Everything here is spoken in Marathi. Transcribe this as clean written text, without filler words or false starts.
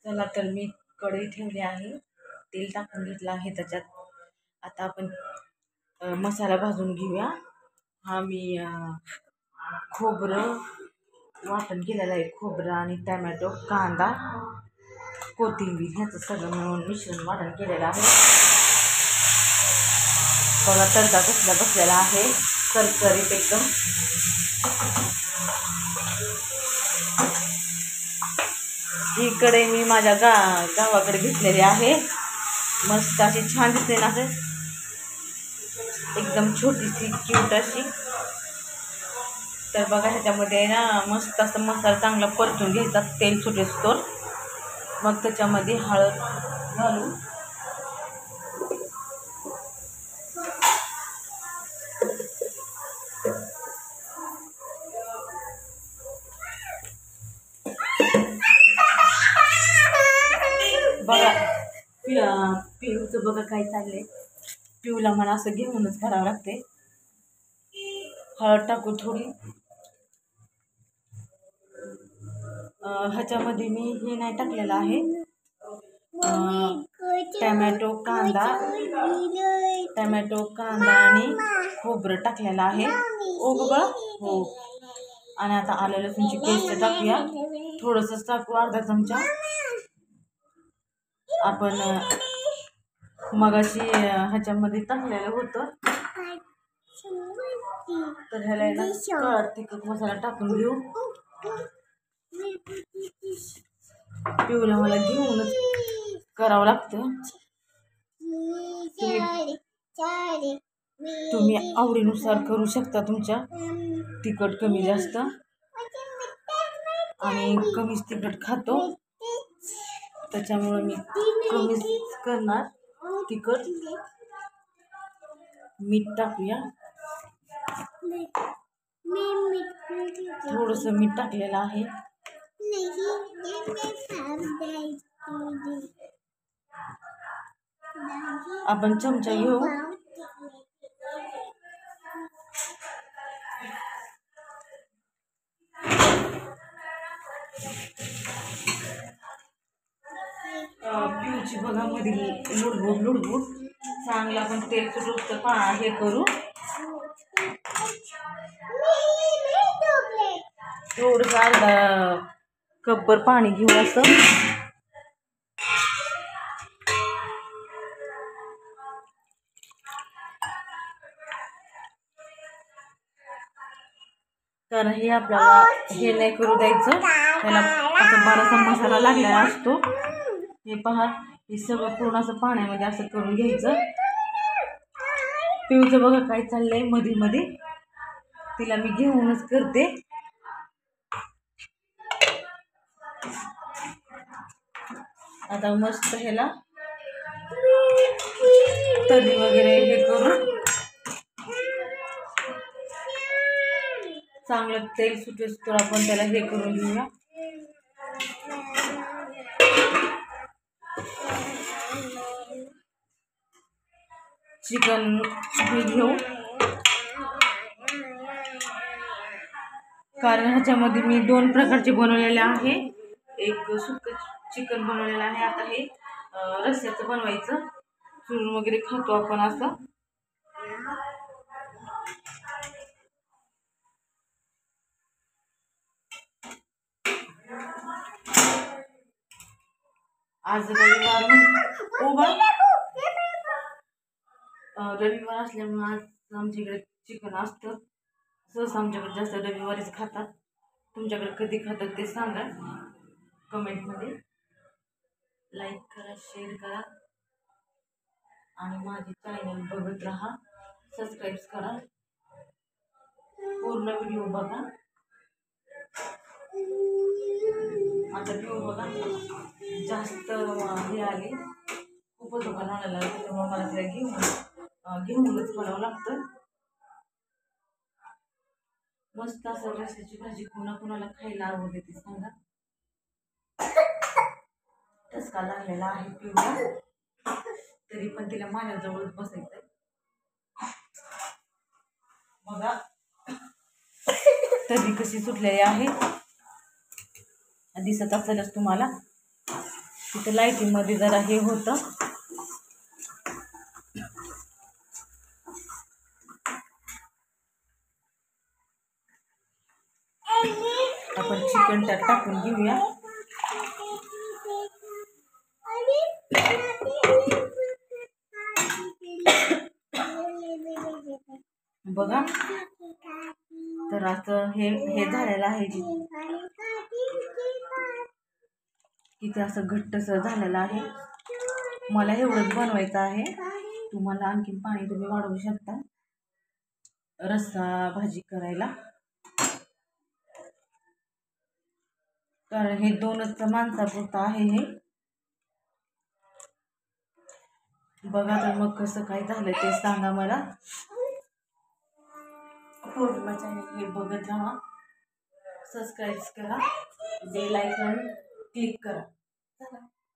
चला तर मी कढई ठेवली आहे, तेल टाकून घेतलं आहे त्याच्यात. आता आपण मसाला भाजून घेऊया. हा मी खोबरं वाटण केलेलं आहे. खोबरं आणि टमॅटो, कांदा, कोथिंबीर ह्याचं सगळं मिळून मिश्रण वाटण केलेलं आहे. बघा तडका कसला बसलेला आहे, करकरीत एकदम. ही कढई मी माझ्या गावाकडे घेतलेली आहे. मस्त अशी छान दिसते ना, असं एकदम छोटीशी क्यूट अशी. तर बघा ह्याच्यामध्ये ना मस्त असं मसाला चांगला परतून घ्यायचा, तेल सुटेस्तोवर. मग त्याच्यामध्ये हळद घालू. बघा पिऊचं बघा काय चाललंय. पिऊला मला असं घेऊनच करावं लागते. हळद टाकू थोडी. ह्याच्यामध्ये मी हे नाही टाकलेलं आहे, टमॅटो कांदा आणि खोबरं टाकलेलं आहे. ओ बघा हो. आणि आता आलं लसूणची पेस्ट टाकूया, थोडंसंच टाकू, अर्धा चमचा. आपण मगाशी ह्याच्यामध्ये टाकलेलं होतं, तर ह्याला काळा तिखट मसाला टाकून घेऊ. पिऊला मला घेऊनच करावं लागतं. तुम्ही आवडीनुसार करू शकता तुमच्या, तिखट कमी जास्त. आणि कमीच तिखट खातो, त्याच्यामुळे मी कमीच करणार तिखट. मीठ टाकूया, थोडंसं मीठ टाकलेलं आहे. आपण चमचा घेऊ. पिऊची बघा मध्ये लुडबुड चांगला आपण तेल सुटत हे करू. थोडंसं अर्धा कपभर पाणी घेऊ असं. कारण हे आपल्याला हे नाही करू द्यायचं, त्याला असं बराचसा मसाला लागलेला असतो. हे पहा, हे सगळं पूर्ण असं पाण्यामध्ये असं करून घ्यायचं. पिऊचं बघा काय चाललंय मध्ये मध्ये, तिला मी घेऊनच करते. आता मस्त ह्याला तर्री वगैरे हे करून चांगलं तेल सुटेस्तोवर आपण त्याला हे करून घेऊया. चिकन हे घेऊ, कारण ह्याच्यामध्ये मी 2 प्रकारचे बनवलेले आहे. एक सुक्क चिकन बनवलेलं आहे. आता हे रस्स्याचं बनवायचं, चुरून वगैरे खातो आपण असं. आज रविवार असल्यामुळे आज आमच्याकडे चिकन असतं. सहसा आमच्याकडे जास्त रविवारीच खातात. तुमच्याकडे कधी खातात ते सांगा कमेंटमध्ये. लाईक करा, शेअर करा आणि माझे चॅनल बघत राहा, सबस्क्राईब करा, पूर्ण व्हिडिओ बघा. आता व्हिडिओ बघा, जास्त हे आले, खूपच दुकान आलेलं आहे, त्याच्यामुळे मला तिला घेऊनच करावं लागतं. मस्त असं रस्स्याची भाजी कुणाला खायला आवडते ते सांगा. टसका लागलेला आहे पिऊला, तरी पण तिला माझ्याजवळच बसायचंय. बघा तरी कशी सुटलेली आहे, दिसत असेलच तुम्हाला. तिथं लाईटीमध्ये जरा हे होतं. आपण चिकन त्यात टाकून घेऊया. बघा तर आता हे झालेलं आहे. किती असं घट्टसर झालेलं आहे. मला एवढंच बनवायचं आहे. तुम्हाला आणखीन पाणी तुम्ही वाढवू शकता रस्सा भाजी करायला, कारण हे 2च माणसापुरतं आहे हे. बघा तर मग कसं काय झालं ते सांगा मला. पौर्णिमा चॅनल हे बघत राहा, सबस्क्राईब करा, बेल आयकॉन क्लिक करा.